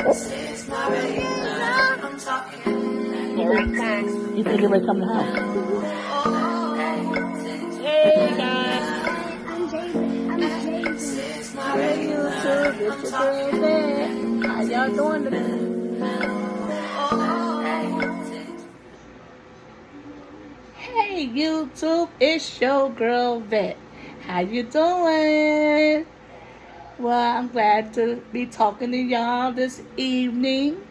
It's not regular. I'm talking. Here he comes. You think he ready to come to the house? Hey guys. I'm Jason. It's not Hey regular. YouTube, it's your girl Vet. How y'all doing today? Hey YouTube, it's your girl Vet. How you doing? Well, I'm glad to be talking to y'all this evening.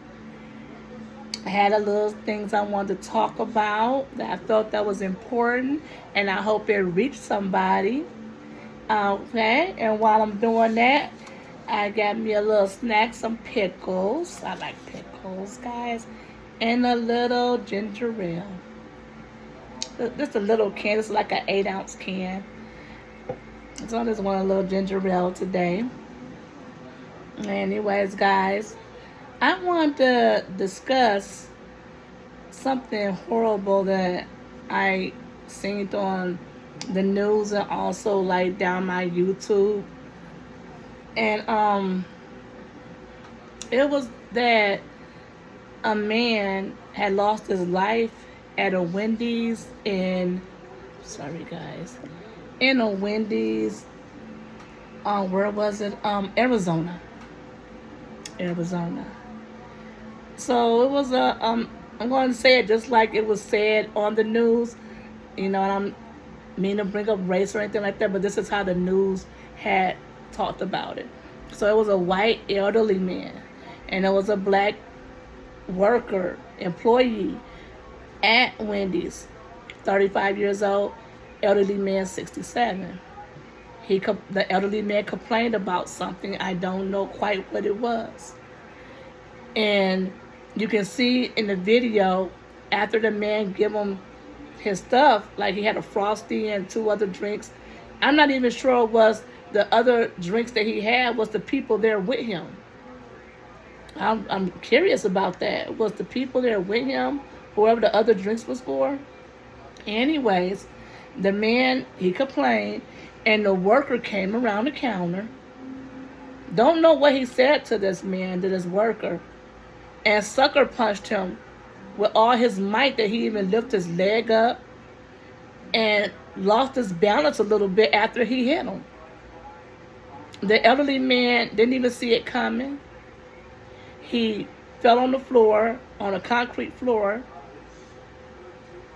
I had a little things I wanted to talk about that I felt that was important, and I hope it reached somebody. Okay, and while I'm doing that, I got me a little snack, some pickles. I like pickles, guys, and a little ginger ale. Just a little can. It's like an 8-ounce can. So I just want a little ginger ale today. Anyways, guys, I want to discuss something horrible that I seen on the news and also like down my YouTube. And it was that a man had lost his life at a Wendy's in in a Wendy's where was it? Arizona. So it was I'm going to say it just like it was said on the news. And I'm mean to bring up race or anything like that, but this is how the news had talked about it. So it was a white elderly man, and it was a black worker, employee at Wendy's, 35 years old, elderly man 67. The elderly man complained about something. I don't know quite what it was. And you can see in the video, after the man gave him his stuff, like he had a Frosty and 2 other drinks. I'm not even sure it was the other drinks that he had was the people there with him. I'm curious about that. Was the people there with him, whoever the other drinks was for? Anyways, the man, he complained, and the worker came around the counter. Don't know what he said to this man, to this worker, and sucker punched him with all his might that he even lifted his leg up and lost his balance a little bit after he hit him. The elderly man didn't even see it coming. He fell on the floor, on a concrete floor,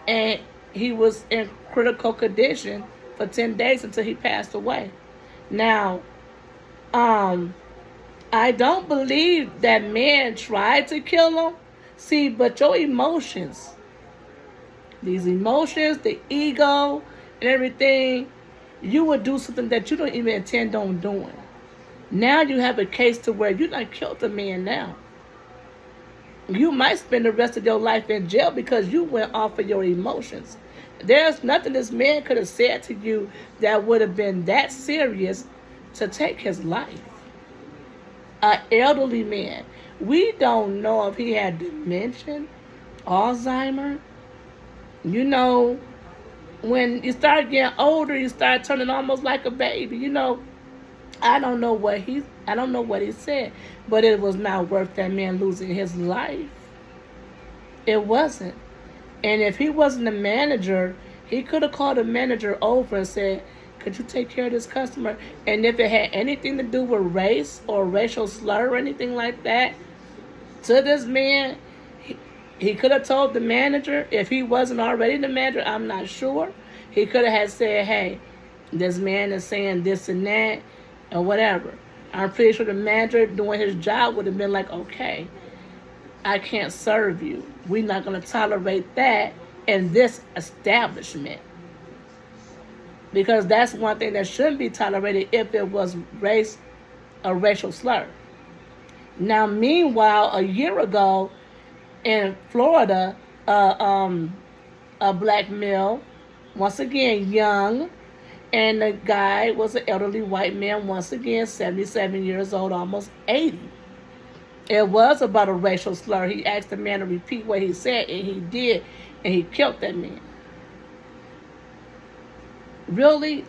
and he was in critical condition for 10 days until he passed away. Now, I don't believe that man tried to kill him. See, but your emotions, these emotions, the ego, and everything, you would do something that you don't even intend on doing. Now you have a case to where you done killed a man now. You might spend the rest of your life in jail because you went off of your emotions. There's nothing this man could have said to you that would have been that serious to take his life. An elderly man. We don't know if he had dementia, Alzheimer. When you start getting older, you start turning almost like a baby. I don't know what he said, but it was not worth that man losing his life. It wasn't. And if he wasn't a manager, he could have called the manager over and said, could you take care of this customer? And if it had anything to do with race or racial slur or anything like that, to this man, he could have told the manager, if he wasn't already the manager, I'm not sure. He could have had said, hey, this man is saying this and that, or whatever. I'm pretty sure the manager doing his job would have been like, okay, I can't serve you. We're not going to tolerate that in this establishment. Because that's one thing that shouldn't be tolerated if it was race or racial slur. Now, meanwhile, a year ago in Florida, a black male, once again young, and the guy was an elderly white man, once again 77 years old, almost 80. It was about a racial slur. He asked the man to repeat what he said, and he did, and he killed that man. Really,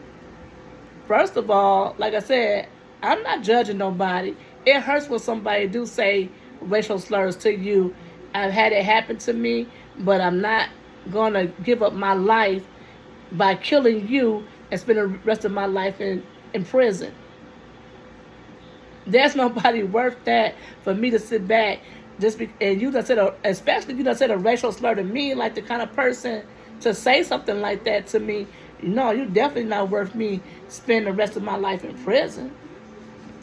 first of all, like I said, I'm not judging nobody. It hurts when somebody do say racial slurs to you. I've had it happen to me, but I'm not gonna give up my life by killing you and spend the rest of my life in prison. There's nobody worth that for me to sit back and you done said especially if you done said a racial slur to me, like the kind of person to say something like that to me. No, you definitely not worth me spending the rest of my life in prison.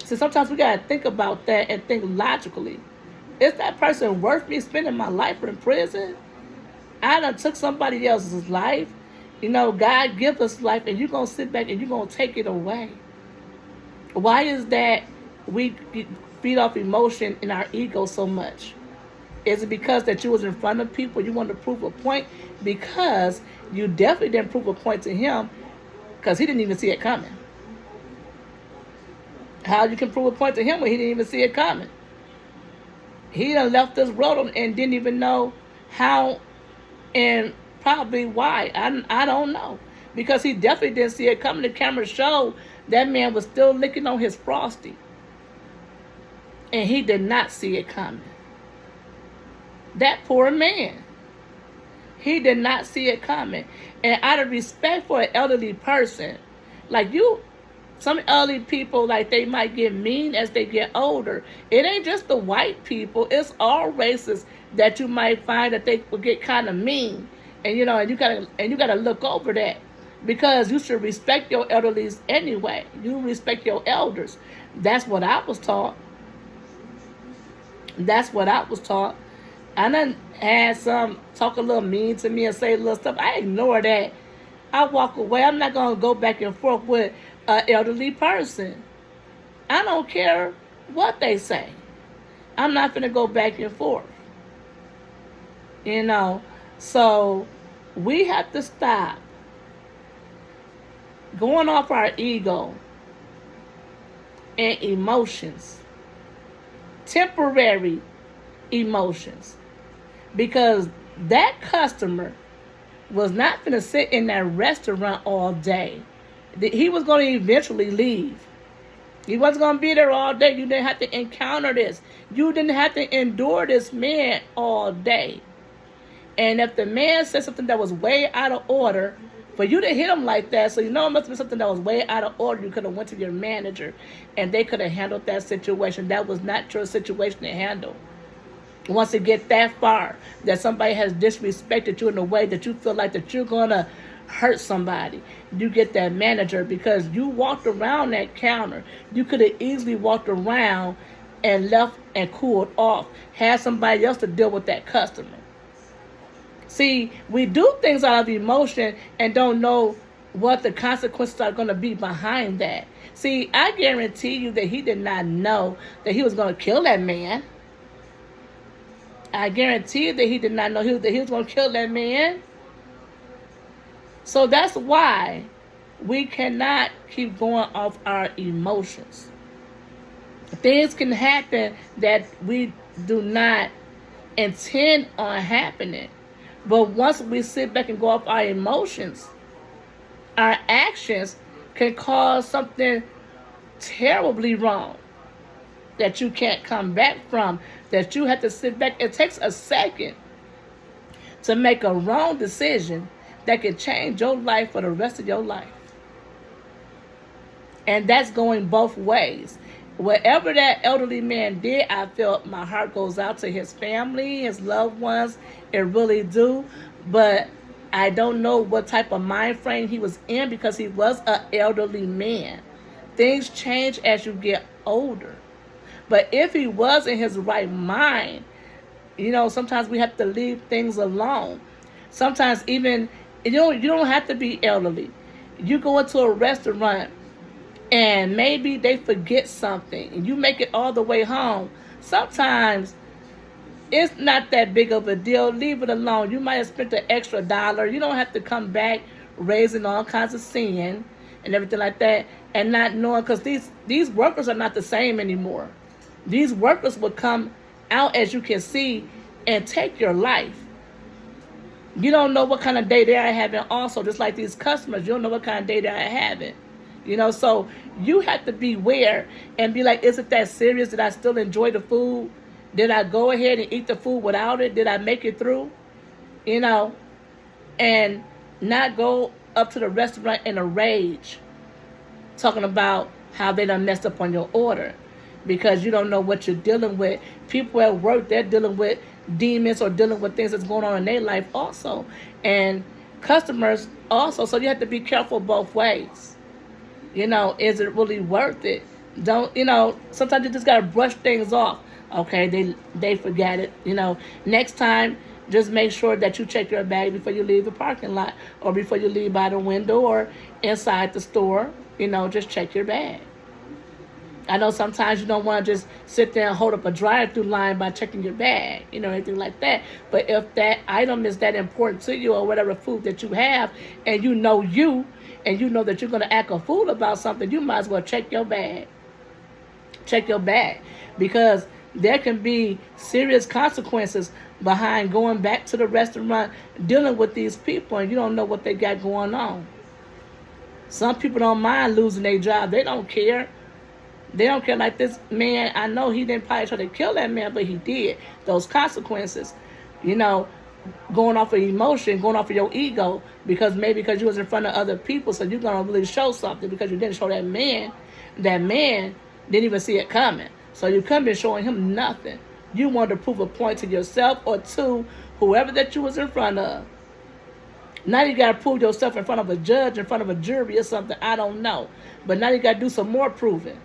So sometimes we gotta think about that and think logically. Is that person worth me spending my life in prison? I done took somebody else's life. God give us life, and you're gonna sit back and you're gonna take it away. Why is that we feed off emotion in our ego so much? Is it because that you was in front of people, you wanted to prove a point? Because you definitely didn't prove a point to him, because he didn't even see it coming. How you can prove a point to him when he didn't even see it coming? He done left this world and didn't even know how and probably why. I don't know. Because he definitely didn't see it coming. The camera showed that man was still licking on his Frosty. And he did not see it coming. That poor man. He did not see it coming. And out of respect for an elderly person, like some elderly people, like they might get mean as they get older. It ain't just the white people. It's all races that you might find that they will get kind of mean. And you gotta look over that. Because you should respect your elderlies anyway. You respect your elders. That's what I was taught. That's what I was taught. I done had some talk a little mean to me and say little stuff. I ignore that. I walk away. I'm not going to go back and forth with an elderly person. I don't care what they say. I'm not going to go back and forth. So we have to stop going off our ego and emotions. Temporary emotions. Because that customer was not going to sit in that restaurant all day. He was going to eventually leave. He wasn't going to be there all day. You didn't have to encounter this. You didn't have to endure this man all day. And if the man said something that was way out of order, for you to hit him like that, so it must have been something that was way out of order. You could have went to your manager and they could have handled that situation. That was not your situation to handle. Once it get that far, that somebody has disrespected you in a way that you feel like that you're going to hurt somebody, you get that manager, because you walked around that counter. You could have easily walked around and left and cooled off, had somebody else to deal with that customer. See, we do things out of emotion and don't know what the consequences are going to be behind that. See, I guarantee you that he did not know that he was going to kill that man. I guarantee you that he did not know that he was going to kill that man. So that's why we cannot keep going off our emotions. Things can happen that we do not intend on happening. But once we sit back and go off our emotions, our actions can cause something terribly wrong that you can't come back from, that you have to sit back. It takes a second to make a wrong decision that can change your life for the rest of your life. And that's going both ways. Whatever that elderly man did, I felt my heart goes out to his family, his loved ones. It really do. But I don't know what type of mind frame he was in, because he was an elderly man. Things change as you get older. But if he was in his right mind, sometimes we have to leave things alone. Sometimes even, you don't have to be elderly. You go into a restaurant and maybe they forget something and you make it all the way home. Sometimes it's not that big of a deal. Leave it alone. You might have spent an extra $1. You don't have to come back raising all kinds of sin and everything like that, and not knowing, because these workers are not the same anymore. These workers will come out, as you can see, and take your life. You don't know what kind of day they are having also, just like these customers. You don't know what kind of day they are having. So you have to beware and be like, is it that serious that I still enjoy the food? Did I go ahead and eat the food without it? Did I make it through? You know, and not go up to the restaurant in a rage talking about how they done messed up on your order because you don't know what you're dealing with. People at work, they're dealing with demons or dealing with things that's going on in their life also. And customers also, so you have to be careful both ways. You know, is it really worth it? Don't, you know, sometimes you just got to brush things off. Okay, they forget it. You know, next time, just make sure that you check your bag before you leave the parking lot or before you leave by the window or inside the store. You know, just check your bag. I know sometimes you don't want to just sit there and hold up a drive-through line by checking your bag, you know, anything like that. But if that item is that important to you or whatever food that you have and you know that you're going to act a fool about something, you might as well check your bag. Check your bag. Because there can be serious consequences behind going back to the restaurant dealing with these people and you don't know what they got going on. Some people don't mind losing their job. They don't care. They don't care. Like this man, I know he didn't probably try to kill that man, but he did. Those consequences, you know, going off of emotion, going off of your ego, because you was in front of other people, so you're going to really show something because you didn't show that man didn't even see it coming. So you couldn't be showing him nothing. You wanted to prove a point to yourself or to whoever that you was in front of. Now you got to prove yourself in front of a judge, in front of a jury or something. I don't know. But now you got to do some more proving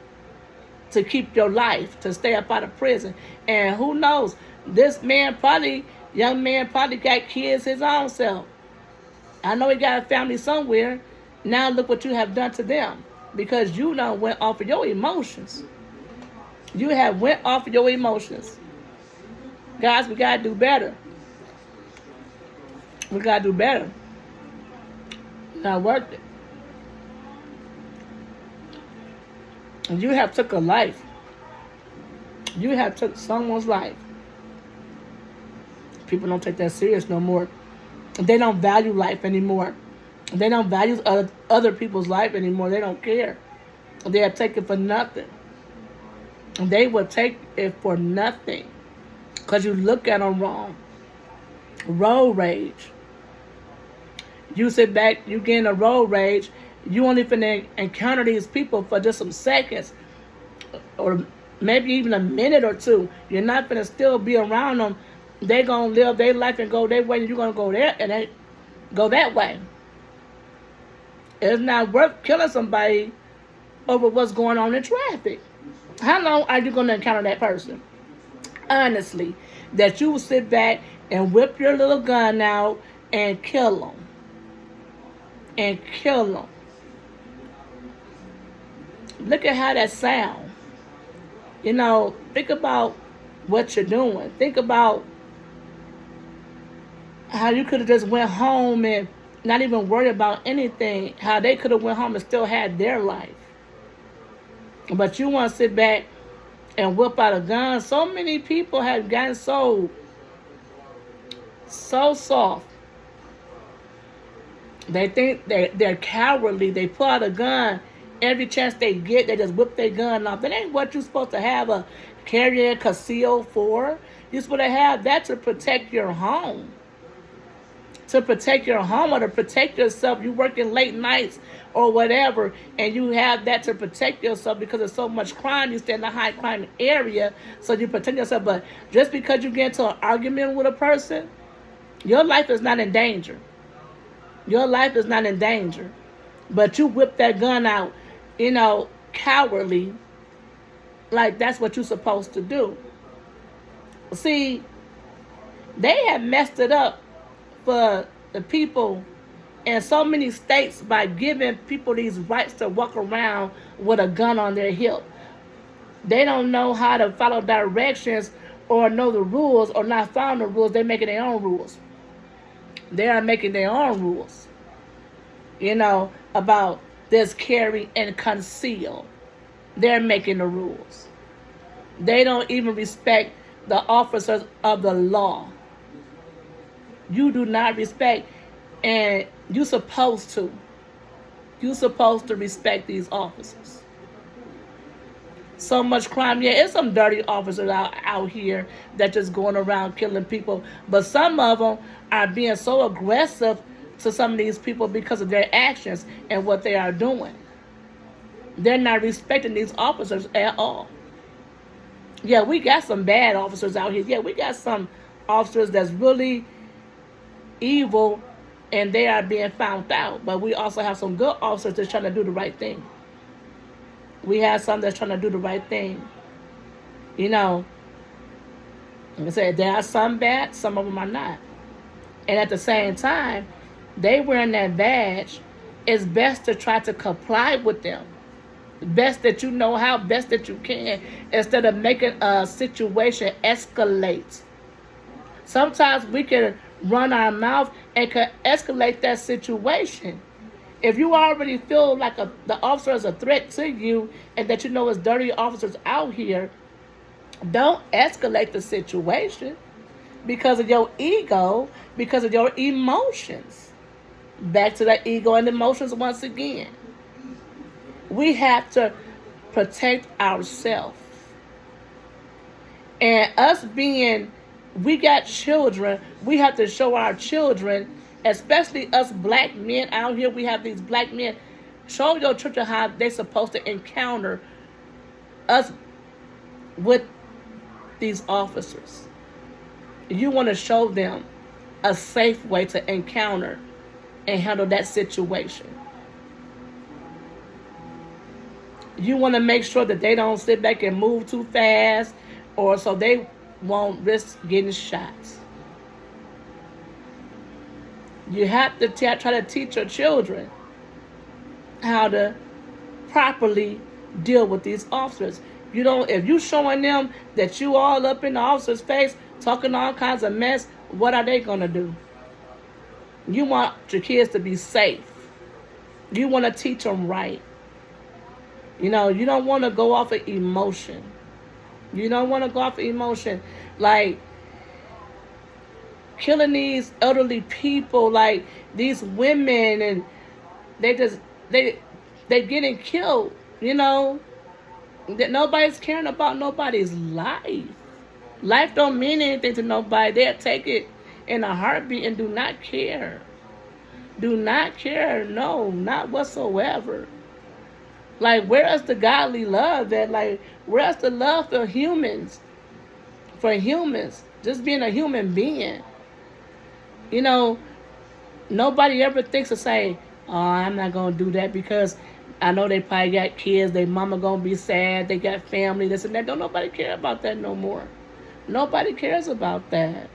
to keep your life, to stay up out of prison. And who knows, this young man probably got kids his own self. I know he got a family somewhere. Now look what you have done to them. Because you done went off of your emotions. You have went off of your emotions. Guys, we got to do better. We got to do better. Not worth it. You have took a life. You have took someone's life. People don't take that serious no more. They don't value life anymore. They don't value other people's life anymore. They don't care. They are taken for nothing. They will take it for nothing. Because you look at them wrong. Road rage. You sit back, you get in a road rage, you only finna encounter these people for just some seconds or maybe even a minute or two. You're not finna still be around them. They gonna live their life and go their way, and you're gonna go there and they go that way. It's not worth killing somebody over what's going on in traffic. How long are you gonna encounter that person? Honestly, that you will sit back and whip your little gun out and kill them. And kill them. Look at how that sounds. You know, think about what you're doing. Think about how you could have just went home and not even worry about anything. How they could have went home and still had their life. But you want to sit back and whip out a gun. So many people have gotten so soft. They think they're cowardly. They pull out a gun. Every chance they get, they just whip their gun off. That ain't what you're supposed to have a carry and conceal for. You're supposed to have that to protect your home. To protect your home or to protect yourself. You working late nights or whatever, and you have that to protect yourself because there's so much crime. You stay in a high crime area, so you protect yourself. But just because you get into an argument with a person, your life is not in danger. Your life is not in danger. But you whip that gun out, you know, cowardly, like that's what you're supposed to do. See, they have messed it up for the people in so many states by giving people these rights to walk around with a gun on their hip. They don't know how to follow directions or know the rules or not follow the rules. They're making their own rules. They are making their own rules, you know, about this carry and conceal. They're making the rules. They don't even respect the officers of the law. You do not respect, and you're supposed to. You're supposed to respect these officers. so much crime. Yeah, it's some dirty officers out here that just going around killing people. But some of them are being so aggressive to some of these people because of their actions and what they are doing. They're not respecting these officers at all. Yeah, we got some bad officers out here. Yeah, we got some officers that's really evil and they are being found out. But we also have some good officers that's trying to do the right thing. We have some that's trying to do the right thing. You know, like I said, there are some bad, some of them are not. And at the same time, they wearing that badge. It's best to try to comply with them. Best that you know how, best that you can, instead of making a situation escalate. Sometimes we can run our mouth and can escalate that situation. If you already feel like the officer is a threat to you and that you know it's dirty officers out here, don't escalate the situation because of your ego, because of your emotions. Back to that ego and emotions once again. We have to protect ourselves. And us being, we got children, we have to show our children, especially us black men out here, we have these black men, show your children how they're supposed to encounter us with these officers. You want to show them a safe way to encounter and handle that situation. You want to make sure that they don't sit back and move too fast or so they won't risk getting shot. You have to try to teach your children how to properly deal with these officers. You don't, if you showing them that you all up in the officer's face talking all kinds of mess, what are they going to do? You want your kids to be safe. You want to teach them right. You know, you don't want to go off of emotion. You don't want to go off of emotion. Like, killing these elderly people, like these women, and they getting killed, you know. That nobody's caring about nobody's life. Life don't mean anything to nobody. They'll take it in a heartbeat and do not care. Do not care. No, not whatsoever. Like, where is the godly love that, like, where's the love for humans? For humans. Just being a human being. You know, nobody ever thinks of saying, oh, I'm not going to do that because I know they probably got kids. Their mama going to be sad. They got family, this and that. Don't nobody care about that no more. Nobody cares about that.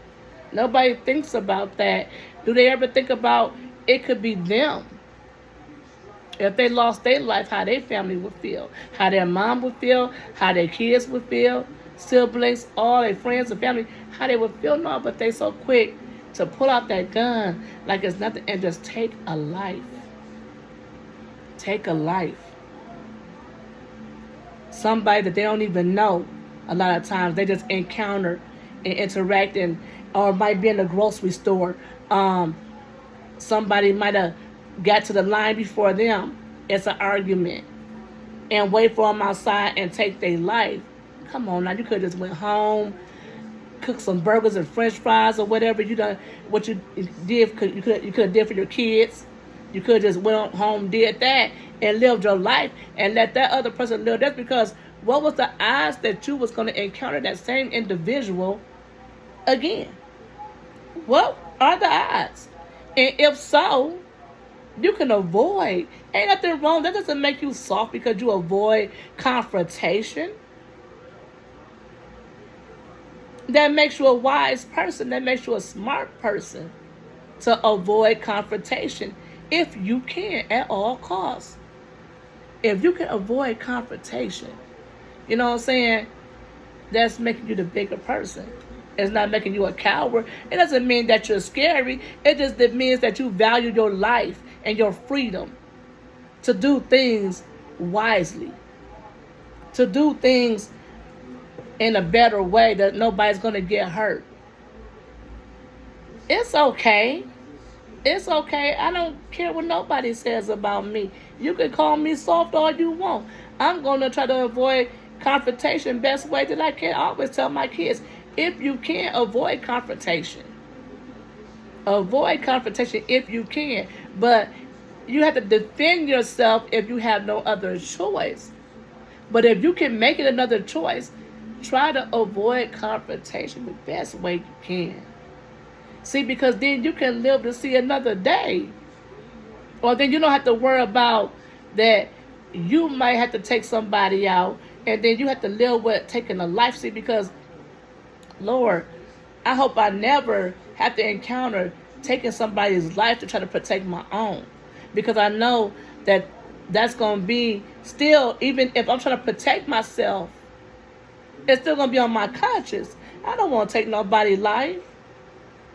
Nobody thinks about that. Do they ever think about it could be them? If they lost their life, how their family would feel, how their mom would feel, how their kids would feel, siblings, all their friends and family, how they would feel. No, but they so quick to pull out that gun like it's nothing and just take a life. Take a life. Somebody that they don't even know. A lot of times they just encounter and interact or might be in the grocery store. Somebody might have got to the line before them. It's an argument. And wait for them outside and take their life. Come on now, you could have just went home, cook some burgers and french fries or whatever you done, what you did, you could have did for your kids. You could have just went home, did that, and lived your life and let that other person live. That's because what was the odds that you was going to encounter that same individual again? What are the odds? And if so, you can avoid. Ain't nothing wrong. That doesn't make you soft because you avoid confrontation. That makes you a wise person. That makes you a smart person to avoid confrontation if you can at all costs. If you can avoid confrontation, you know what I'm saying? That's making you the bigger person. It's not making you a coward. It doesn't mean that you're scary. It just means that you value your life and your freedom to do things wisely, to do things in a better way that nobody's going to get hurt. It's okay. It's okay. I don't care what nobody says about me. You can call me soft all you want. I'm going to try to avoid confrontation best way that I can. I always tell my kids, if you can, avoid confrontation. Avoid confrontation if you can. But you have to defend yourself if you have no other choice. But if you can make it another choice, try to avoid confrontation the best way you can. See, because then you can live to see another day. Or then you don't have to worry about that you might have to take somebody out and then you have to live with taking a life. See, because, Lord, I hope I never have to encounter taking somebody's life to try to protect my own. Because I know that that's going to be still, even if I'm trying to protect myself, it's still going to be on my conscience. I don't want to take nobody's life.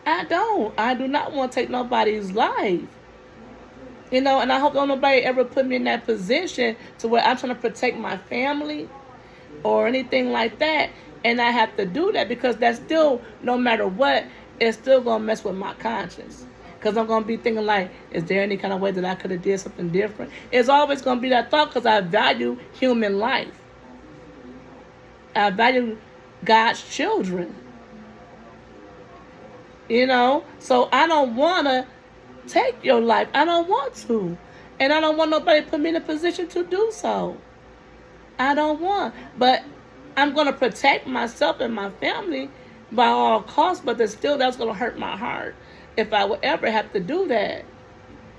I do not want to take nobody's life. You know, and I hope don't nobody ever put me in that position to where I'm trying to protect my family or anything like that. And I have to do that because that's still, no matter what, it's still going to mess with my conscience. Because I'm going to be thinking like, is there any kind of way that I could have did something different? It's always going to be that thought because I value human life. I value God's children. You know, so I don't want to take your life. I don't want to. And I don't want nobody to put me in a position to do so. I don't want. But I'm going to protect myself and my family by all costs, but that's going to hurt my heart. If I would ever have to do that,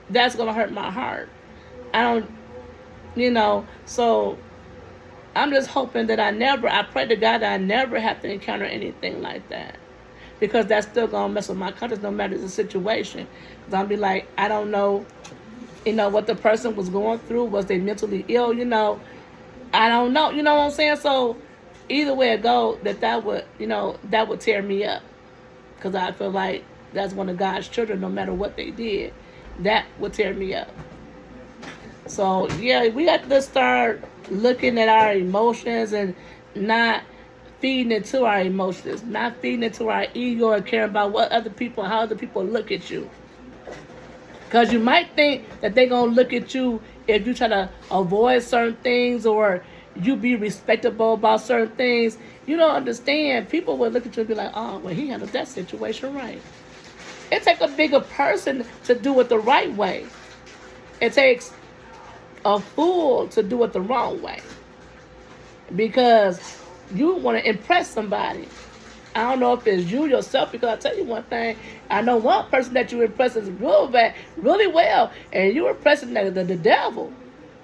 that's going to hurt my heart. I don't, you know, so I'm just hoping that I pray to God that I never have to encounter anything like that. Because that's still going to mess with my conscience no matter the situation. Because I'll be like, I don't know, you know, what the person was going through. Was they mentally ill, you know? I don't know, you know what I'm saying? So either way it go, that would, you know, that would tear me up. Because I feel like that's one of God's children, no matter what they did. That would tear me up. So, yeah, we have to start looking at our emotions and not feeding into our emotions, not feeding into our ego and caring about what other people, how other people look at you. Because you might think that they're going to look at you if you try to avoid certain things or you be respectable about certain things. You don't understand. People will look at you and be like, oh, well, he handled that situation right. It takes a bigger person to do it the right way. It takes a fool to do it the wrong way. Because you want to impress somebody. I don't know if it's you yourself, because I'll tell you one thing. I know one person that you impress is really well, and you impressing the devil.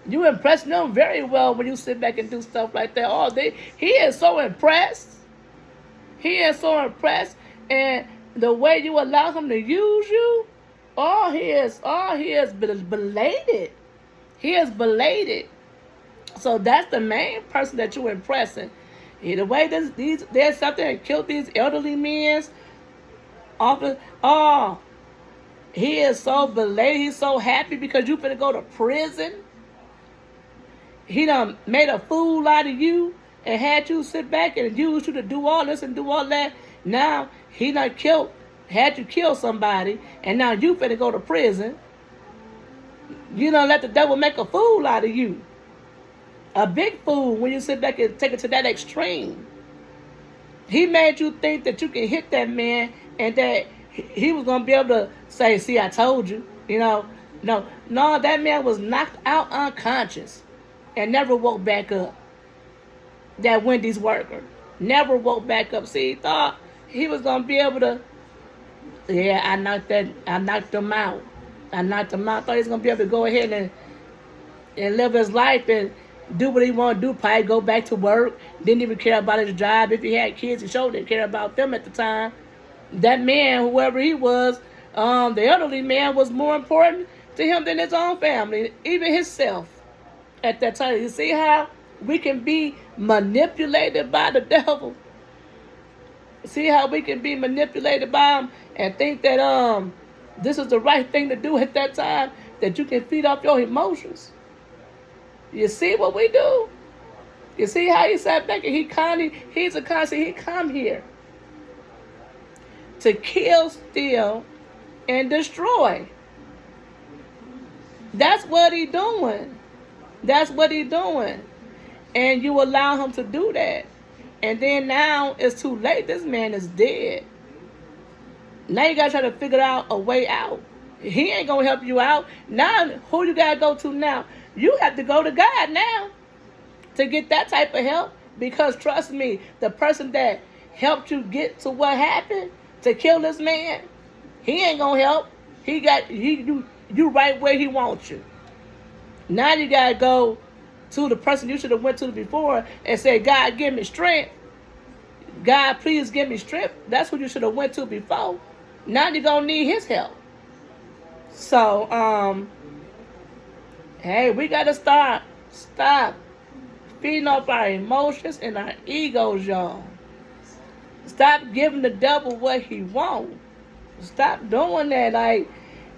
You impressing them very well when you sit back and do stuff like that. Oh, he is so impressed. He is so impressed, and the way you allow him to use you, he is belated. He is belated. So that's the main person that you're impressing. The way they're something and killed these elderly men. He is so belated. He's so happy because you finna go to prison. He done made a fool out of you and had you sit back and use you to do all this and do all that. Now he done had you kill somebody, and now you finna go to prison. You done let the devil make a fool out of you. A big fool when you sit back and take it to that extreme. He made you think that you can hit that man and that he was going to be able to say, see, I told you. You know, no, that man was knocked out unconscious and never woke back up. That Wendy's worker never woke back up. See, he thought he was going to be able to, I knocked him out. Thought he was going to be able to go ahead and live his life and do what he want to do, probably go back to work, didn't even care about his job. If he had kids, he sure didn't care about them at the time. That man, whoever he was, the elderly man, was more important to him than his own family, even himself at that time. You see how we can be manipulated by the devil? See how we can be manipulated by him and think that this is the right thing to do at that time, that you can feed off your emotions. You see what we do? You see how he sat back and he come here to kill, steal, and destroy. That's what he doing. And you allow him to do that. And then now it's too late. This man is dead. Now you gotta try to figure out a way out. He ain't gonna help you out. Now who you gotta go to now? You have to go to God now to get that type of help. Because trust me, the person that helped you get to what happened to kill this man, he ain't gonna help. You right where he wants you. Now you gotta go to the person you should have went to before and say, God, give me strength. God, please give me strength. That's who you should have went to before. Now you're gonna need his help. So, hey, we gotta stop feeding off our emotions and our egos, y'all. Stop giving the devil what he wants. Stop doing that. Like,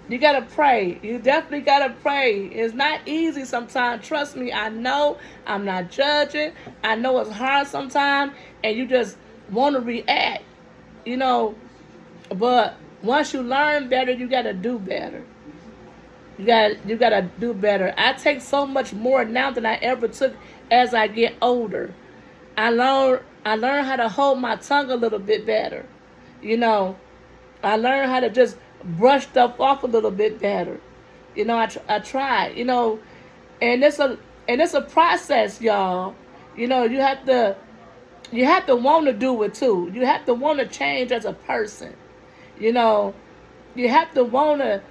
you gotta pray. You definitely gotta pray. It's not easy sometimes. Trust me, I know. I'm not judging. I know it's hard sometimes, and you just want to react, you know. But once you learn better, you gotta do better. You gotta do better. I take so much more now than I ever took as I get older. I learn how to hold my tongue a little bit better. You know, I learned how to just brush stuff off a little bit better. You know, I try. You know, and it's a process, y'all. You know, you have to want to do it too. You have to want to change as a person. You know, you have to want to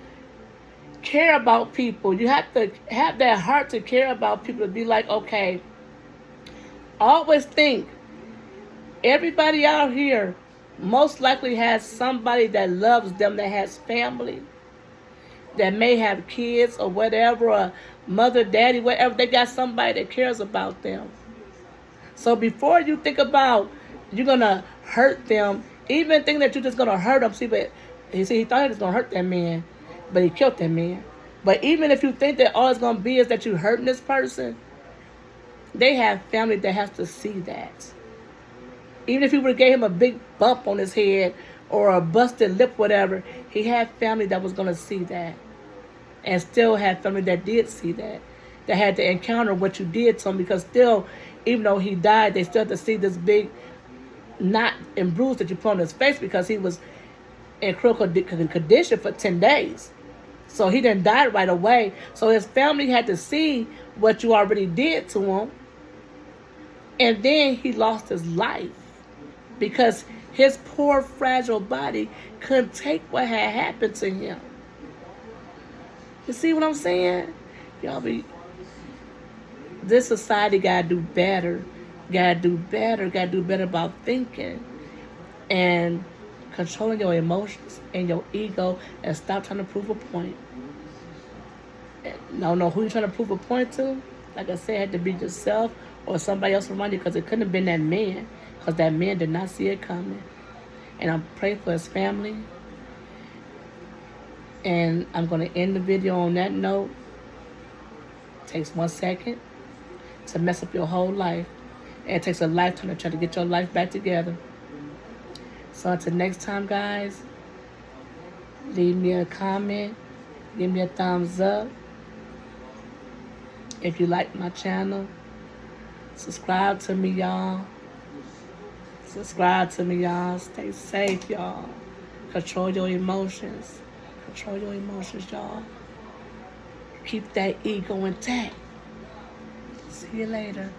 care about people. You have to have that heart to care about people, to be like, okay, always think everybody out here most likely has somebody that loves them, that has family, that may have kids or whatever, or mother, daddy, whatever. They got somebody that cares about them. So before you think about you're going to hurt them, even think that you're just going to hurt them. But he thought he was going to hurt that man, but he killed that man. But even if you think that all it's going to be is that you're hurting this person, they have family that has to see that. Even if you would have gave him a big bump on his head or a busted lip, whatever, he had family that was going to see that. And still had family that did see that. That had to encounter what you did to him, because still, even though he died, they still had to see this big knot and bruise that you put on his face, because he was in critical condition for 10 days. So he didn't die right away. So his family had to see what you already did to him. And then he lost his life because his poor, fragile body couldn't take what had happened to him. You see what I'm saying? This society gotta do better. Gotta do better about thinking and controlling your emotions and your ego, and stop trying to prove a point. And don't know who you're trying to prove a point to. Like I said, it had to be yourself or somebody else around you, because it couldn't have been that man, because that man did not see it coming. And I'm praying for his family. And I'm going to end the video on that note. It takes 1 second to mess up your whole life. And it takes a lifetime to try to get your life back together. So until next time, guys, leave me a comment. Give me a thumbs up. If you like my channel, subscribe to me, y'all. Subscribe to me, y'all. Stay safe, y'all. Control your emotions. Control your emotions, y'all. Keep that ego intact. See you later.